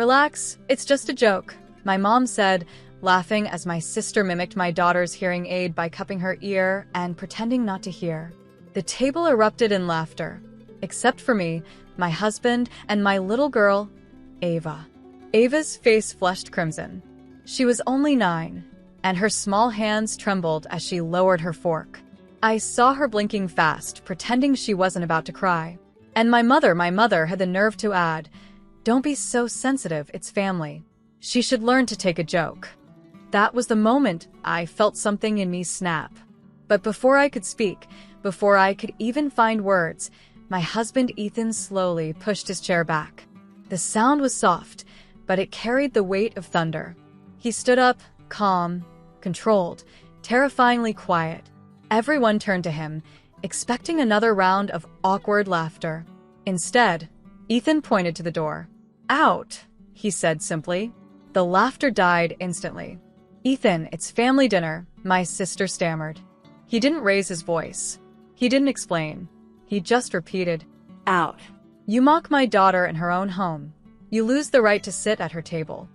Relax, it's just a joke, my mom said, laughing as my sister mimicked my daughter's hearing aid by cupping her ear and pretending not to hear. The table erupted in laughter, except for me, my husband, and my little girl, Ava. Ava's face flushed crimson. She was only 9, and her small hands trembled as she lowered her fork. I saw her blinking fast, pretending she wasn't about to cry. And my mother had the nerve to add, "Don't be so sensitive, it's family. She should learn to take a joke." That was the moment I felt something in me snap. But before I could speak, before I could even find words, my husband Ethan slowly pushed his chair back. The sound was soft, but it carried the weight of thunder. He stood up, calm, controlled, terrifyingly quiet. Everyone turned to him, expecting another round of awkward laughter. Instead, Ethan pointed to the door. "Out," he said simply. The laughter died instantly. "Ethan, it's family dinner," my sister stammered. He didn't raise his voice. He didn't explain. He just repeated, "Out. You mock my daughter in her own home. You lose the right to sit at her table."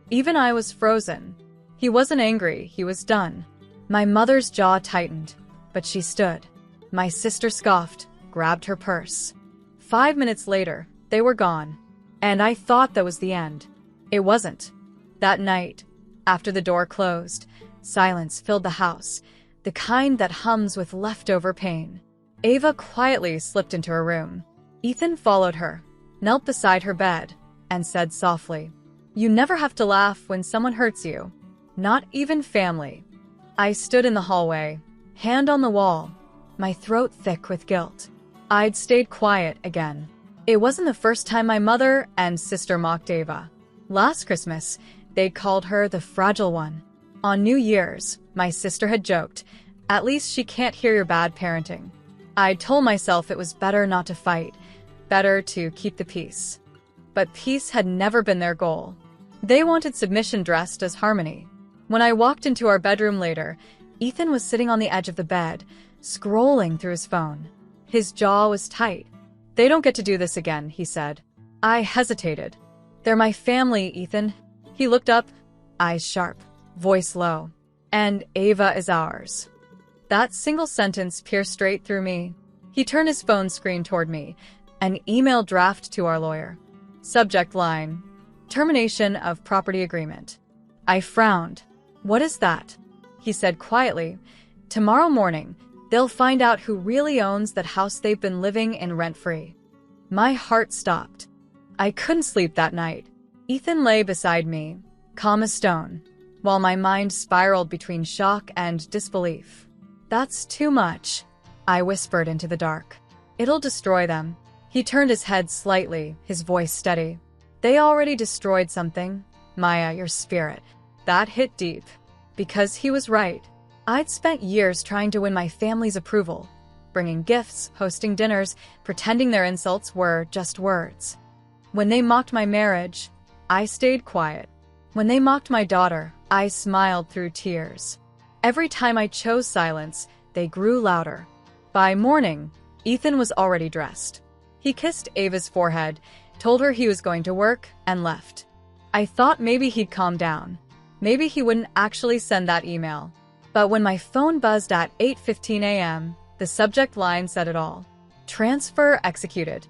Even I was frozen. He wasn't angry, he was done. My mother's jaw tightened, but she stood. My sister scoffed, grabbed her purse. 5 minutes later, they were gone. And I thought that was the end. It wasn't. That night, after the door closed, silence filled the house, the kind that hums with leftover pain. Ava quietly slipped into her room. Ethan followed her, knelt beside her bed, and said softly, "You never have to laugh when someone hurts you. Not even family." I stood in the hallway, hand on the wall, my throat thick with guilt. I'd stayed quiet again. It wasn't the first time my mother and sister mocked Ava. Last Christmas, they'd called her the fragile one. On New Year's, my sister had joked, "At least she can't hear your bad parenting." I'd told myself it was better not to fight, better to keep the peace. But peace had never been their goal. They wanted submission dressed as harmony. When I walked into our bedroom later, Ethan was sitting on the edge of the bed, scrolling through his phone. His jaw was tight. "They don't get to do this again," he said. I hesitated. "They're my family, Ethan." He looked up, eyes sharp, voice low. "And Ava is ours." That single sentence pierced straight through me. He turned his phone screen toward me, an email draft to our lawyer. Subject line, "Termination of property agreement." I frowned. "What is that?" He said quietly, "Tomorrow morning, they'll find out who really owns that house they've been living in rent-free." My heart stopped. I couldn't sleep that night. Ethan lay beside me, calm as stone, while my mind spiraled between shock and disbelief. "That's too much," I whispered into the dark. "It'll destroy them." He turned his head slightly, his voice steady. "They already destroyed something, Maya, your spirit." That hit deep. Because he was right. I'd spent years trying to win my family's approval, bringing gifts, hosting dinners, pretending their insults were just words. When they mocked my marriage, I stayed quiet. When they mocked my daughter, I smiled through tears. Every time I chose silence, they grew louder. By morning, Ethan was already dressed. He kissed Ava's forehead, told her he was going to work, and left. I thought maybe he'd calm down. Maybe he wouldn't actually send that email. But when my phone buzzed at 8:15 a.m., the subject line said it all. "Transfer executed."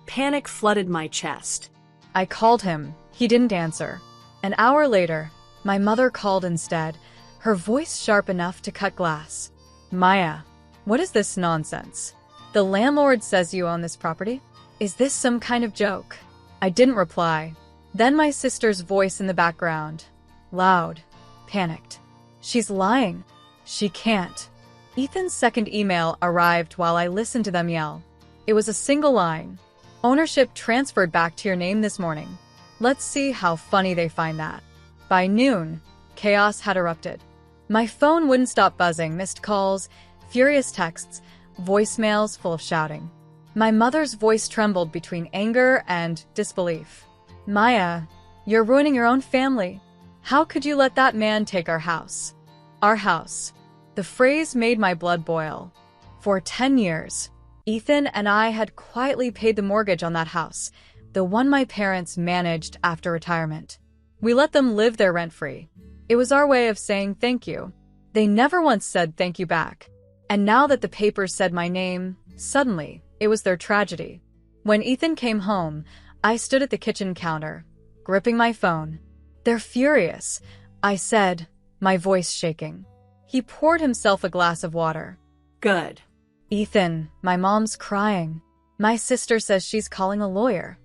Panic flooded my chest. I called him. He didn't answer. An hour later, my mother called instead, her voice sharp enough to cut glass. "Maya, what is this nonsense? The landlord says you own this property? Is this some kind of joke?" I didn't reply. Then my sister's voice in the background, loud, panicked. "She's lying. She can't." Ethan's second email arrived while I listened to them yell. It was a single line. "Ownership transferred back to your name this morning. Let's see how funny they find that." By noon, chaos had erupted. My phone wouldn't stop buzzing, missed calls, furious texts, voicemails full of shouting. My mother's voice trembled between anger and disbelief. "Maya, you're ruining your own family. How could you let that man take our house?" Our house. The phrase made my blood boil. For 10 years, Ethan and I had quietly paid the mortgage on that house, the one my parents managed after retirement. We let them live there rent-free. It was our way of saying thank you. They never once said thank you back. And now that the papers said my name, suddenly, it was their tragedy. When Ethan came home, I stood at the kitchen counter, gripping my phone. "They're furious," I said, my voice shaking. He poured himself a glass of water. Good. "Ethan, my mom's crying. My sister says she's calling a lawyer."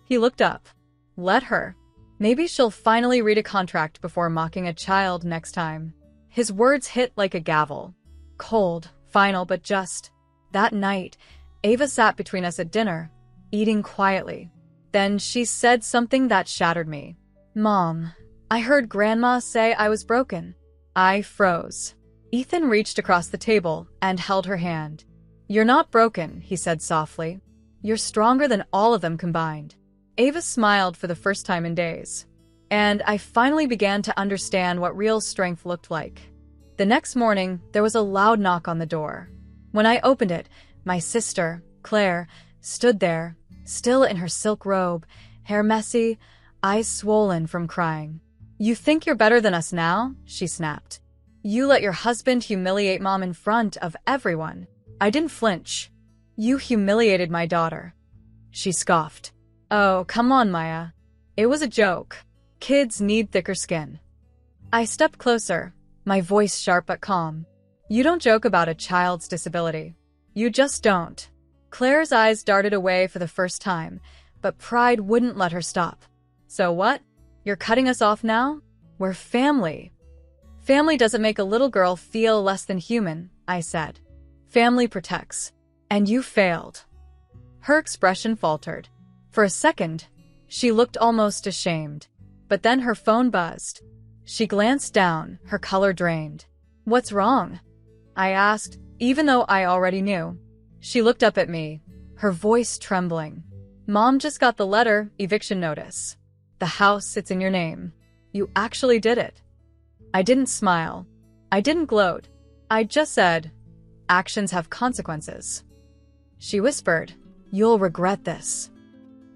He looked up. "Let her. Maybe she'll finally read a contract before mocking a child next time." His words hit like a gavel. Cold, final, but just. That night, Ava sat between us at dinner, eating quietly. Then she said something that shattered me. "Mom, I heard Grandma say I was broken." I froze. Ethan reached across the table and held her hand. "You're not broken," he said softly. "You're stronger than all of them combined." Ava smiled for the first time in days. And I finally began to understand what real strength looked like. The next morning, there was a loud knock on the door. When I opened it, my sister, Claire, stood there, still in her silk robe, hair messy, eyes swollen from crying. "You think you're better than us now?" she snapped. "You let your husband humiliate Mom in front of everyone." I didn't flinch. "You humiliated my daughter." She scoffed. "Oh, come on, Maya. It was a joke. Kids need thicker skin." I stepped closer, my voice sharp but calm. "You don't joke about a child's disability. You just don't." Claire's eyes darted away for the first time, but pride wouldn't let her stop. "So what? You're cutting us off now? We're family." "Family doesn't make a little girl feel less than human," I said. "Family protects. And you failed." Her expression faltered. For a second, she looked almost ashamed. But then her phone buzzed. She glanced down, her color drained. "What's wrong?" I asked, even though I already knew. She looked up at me, her voice trembling. "Mom just got the letter, eviction notice. The house, it's in your name. You actually did it." I didn't smile. I didn't gloat. I just said, "Actions have consequences." She whispered, "You'll regret this."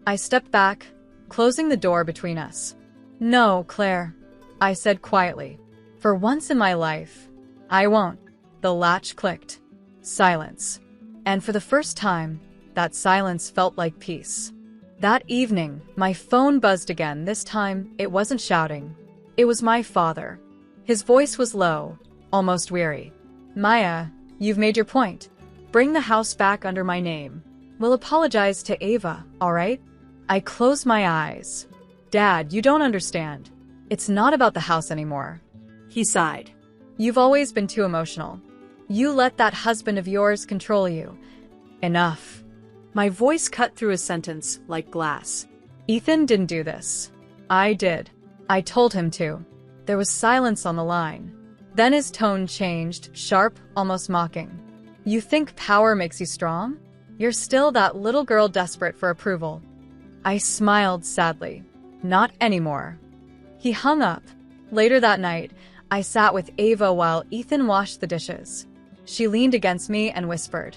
I stepped back, closing the door between us. "No, Claire," I said quietly. "For once in my life, I won't." The latch clicked. Silence. And for the first time, that silence felt like peace. That evening, my phone buzzed again. This time, it wasn't shouting. It was my father. His voice was low, almost weary. "Maya, you've made your point. Bring the house back under my name. We'll apologize to Ava, all right?" I closed my eyes. "Dad, you don't understand. It's not about the house anymore." He sighed. "You've always been too emotional. You let that husband of yours control you. Enough." My voice cut through a sentence like glass. "Ethan didn't do this. I did. I told him to." There was silence on the line. Then his tone changed, sharp, almost mocking. "You think power makes you strong? You're still that little girl desperate for approval." I smiled sadly. "Not anymore." He hung up. Later that night, I sat with Ava while Ethan washed the dishes. She leaned against me and whispered,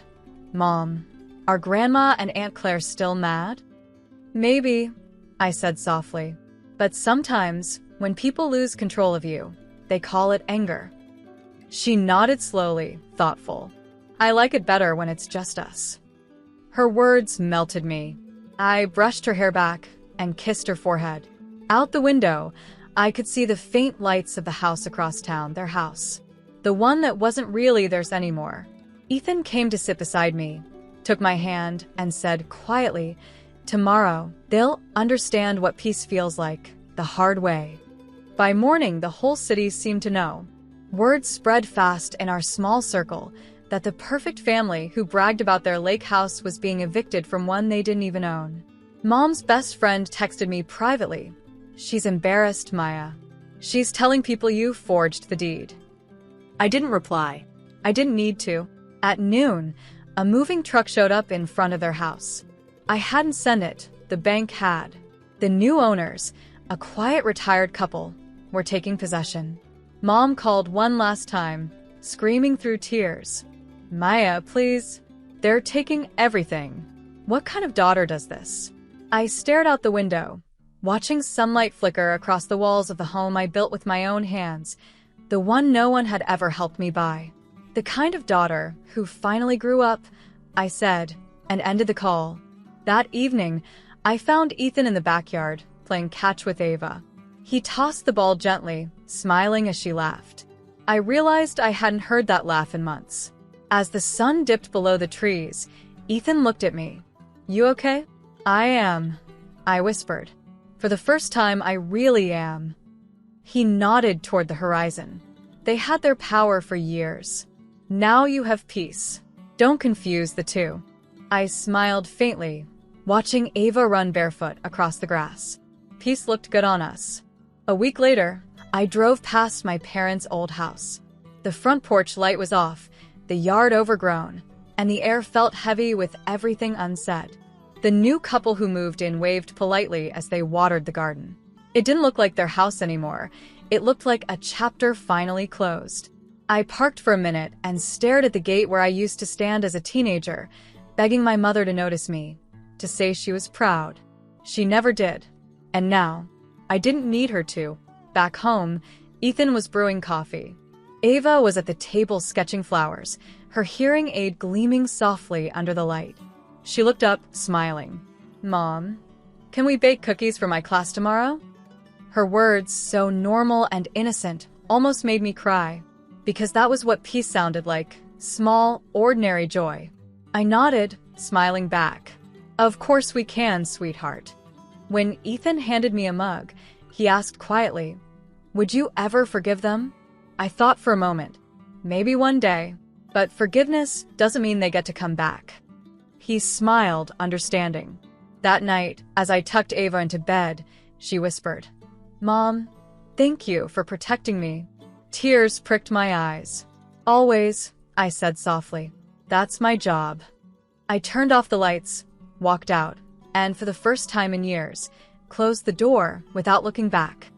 "Mom, are Grandma and Aunt Claire still mad?" "Maybe," I said softly. "But sometimes, when people lose control of you, they call it anger." She nodded slowly, thoughtful. "I like it better when it's just us." Her words melted me. I brushed her hair back and kissed her forehead. Out the window, I could see the faint lights of the house across town, their house. The one that wasn't really theirs anymore. Ethan came to sit beside me, took my hand, and said quietly, "Tomorrow, they'll understand what peace feels like, the hard way." By morning, the whole city seemed to know. Word spread fast in our small circle that the perfect family who bragged about their lake house was being evicted from one they didn't even own. Mom's best friend texted me privately. "She's embarrassed, Maya. She's telling people you forged the deed." I didn't reply. I didn't need to. At noon, a moving truck showed up in front of their house. I hadn't sent it, the bank had. The new owners, a quiet retired couple, were taking possession. Mom called one last time, screaming through tears. "Maya, please. They're taking everything." What kind of daughter does this? I stared out the window, watching sunlight flicker across the walls of the home I built with my own hands, the one no one had ever helped me buy. The kind of daughter who finally grew up, I said, and ended the call. That evening, I found Ethan in the backyard, playing catch with Ava. He tossed the ball gently, smiling as she laughed. I realized I hadn't heard that laugh in months. As the sun dipped below the trees, Ethan looked at me. "You okay?" "I am," I whispered. "For the first time, I really am." He nodded toward the horizon. "They had their power for years. Now you have peace. Don't confuse the two." I smiled faintly, watching Ava run barefoot across the grass. Peace looked good on us. A week later, I drove past my parents' old house. The front porch light was off, the yard overgrown, and the air felt heavy with everything unsaid. The new couple who moved in waved politely as they watered the garden. It didn't look like their house anymore. It looked like a chapter finally closed. I parked for a minute and stared at the gate where I used to stand as a teenager, begging my mother to notice me, to say she was proud. She never did. And now, I didn't need her to. Back home, Ethan was brewing coffee. Ava was at the table sketching flowers, her hearing aid gleaming softly under the light. She looked up, smiling. "Mom, can we bake cookies for my class tomorrow?" Her words, so normal and innocent, almost made me cry, because that was what peace sounded like, small, ordinary joy. I nodded, smiling back. "Of course we can, sweetheart." When Ethan handed me a mug, he asked quietly, "Would you ever forgive them?" I thought for a moment. Maybe one day, but forgiveness doesn't mean they get to come back. He smiled, understanding. That night, as I tucked Ava into bed, she whispered, "Mom, thank you for protecting me." Tears pricked my eyes. "Always," I said softly. "That's my job." I turned off the lights, walked out, and for the first time in years, closed the door without looking back.